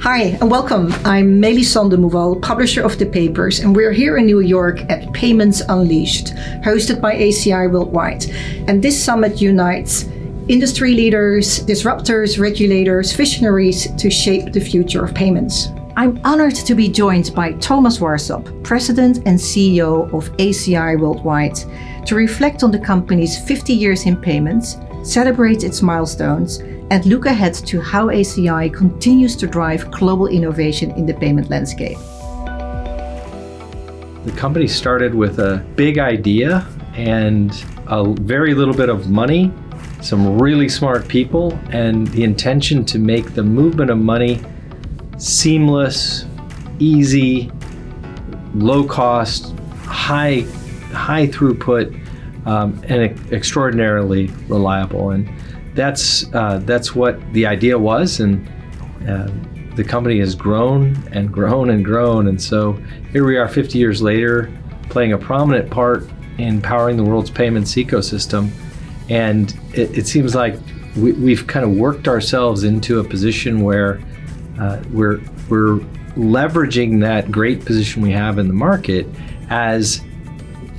Hi and welcome. I'm Melisande de Mouval, publisher of the papers, and we're here in New York at Payments Unleashed, hosted by ACI Worldwide. And this summit unites industry leaders, disruptors, regulators, visionaries to shape the future of payments. I'm honored to be joined by Thomas Warsop, President and CEO of ACI Worldwide, to reflect on the company's 50 years in payments, celebrate its milestones, and look ahead to how ACI continues to drive global innovation in the payment landscape. The company started with a big idea and a very little bit of money, some really smart people, and the intention to make the movement of money seamless, easy, low cost, high throughput, and extraordinarily reliable. And that's what the idea was, and the company has grown and grown and grown. And so here we are 50 years later, playing a prominent part in powering the world's payments ecosystem. And it seems like we've kind of worked ourselves into a position where we're leveraging that great position we have in the market as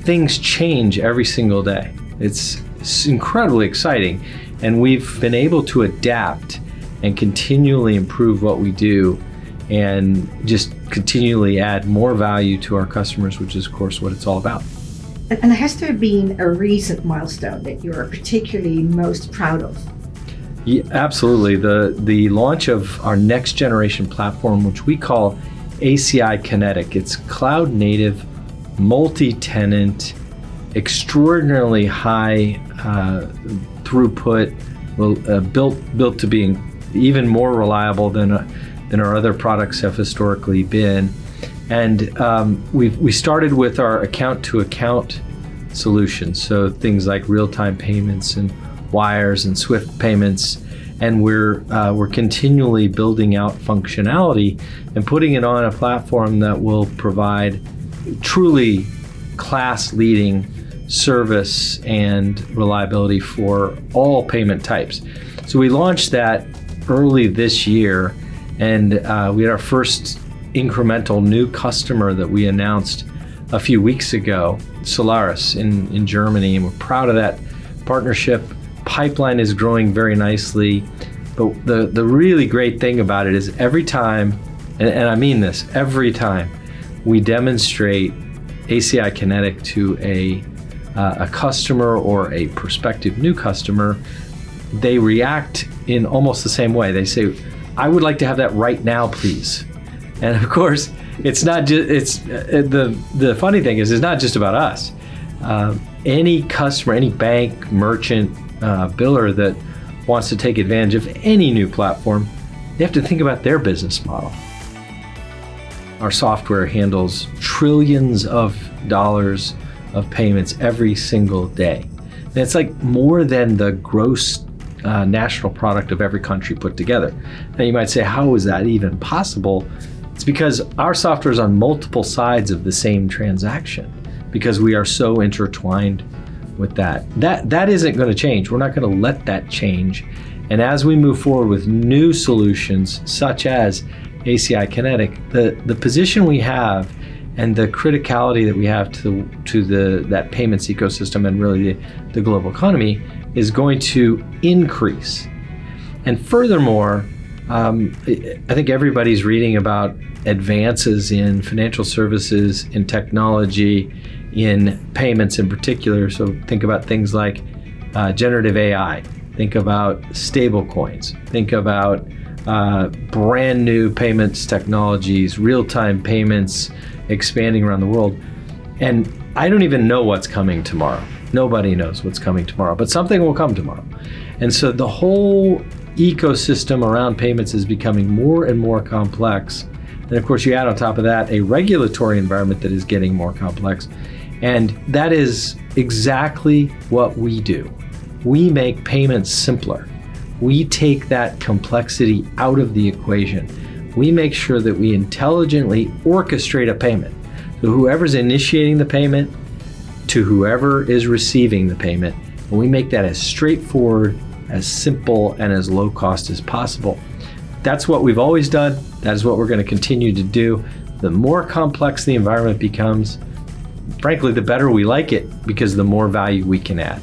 things change every single day. It's incredibly exciting, and we've been able to adapt and continually improve what we do and just continually add more value to our customers, which is of course what it's all about. And has there been a recent milestone that you're particularly most proud of? Yeah, absolutely. The launch of our next generation platform, which we call ACI Connetic. It's cloud native, multi-tenant, extraordinarily high throughput, built to be even more reliable than our other products have historically been. And we started with our account-to-account solutions, so things like real-time payments and wires and SWIFT payments, and we're continually building out functionality and putting it on a platform that will provide truly class-leading service and reliability for all payment types. So we launched that early this year, and we had our first incremental new customer that we announced a few weeks ago, Solaris in Germany, and we're proud of that partnership. Pipeline is growing very nicely, but the really great thing about it is every time, and I mean this, every time we demonstrate ACI Connetic to a customer or a prospective new customer, they react in almost the same way. They say, "I would like to have that right now, please." And of course, it's not just, the funny thing is, it's not just about us. Any customer, any bank, merchant, biller that wants to take advantage of any new platform, they have to think about their business model. Our software handles trillions of dollars of payments every single day. And it's like more than the gross national product of every country put together. Now you might say, how is that even possible? It's because our software is on multiple sides of the same transaction, because we are so intertwined with that. That isn't going to change. We're not going to let that change. And as we move forward with new solutions such as ACI Connetic, the position we have and the criticality that we have to that payments ecosystem and really the global economy is going to increase. And furthermore, I think everybody's reading about advances in financial services, in technology, in payments in particular. So think about things like generative AI, think about stablecoins, think about brand new payments technologies, real-time payments expanding around the world. And I don't even know what's coming tomorrow. Nobody knows what's coming tomorrow, but something will come tomorrow. And so the whole ecosystem around payments is becoming more and more complex. And of course, you add on top of that a regulatory environment that is getting more complex. And that is exactly what we do. We make payments simpler. We take that complexity out of the equation. We make sure that we intelligently orchestrate a payment. So whoever's initiating the payment to whoever is receiving the payment, and we make that as straightforward, as simple, and as low cost as possible. That's what we've always done. That is what we're going to continue to do. The more complex the environment becomes, frankly, the better we like it because the more value we can add.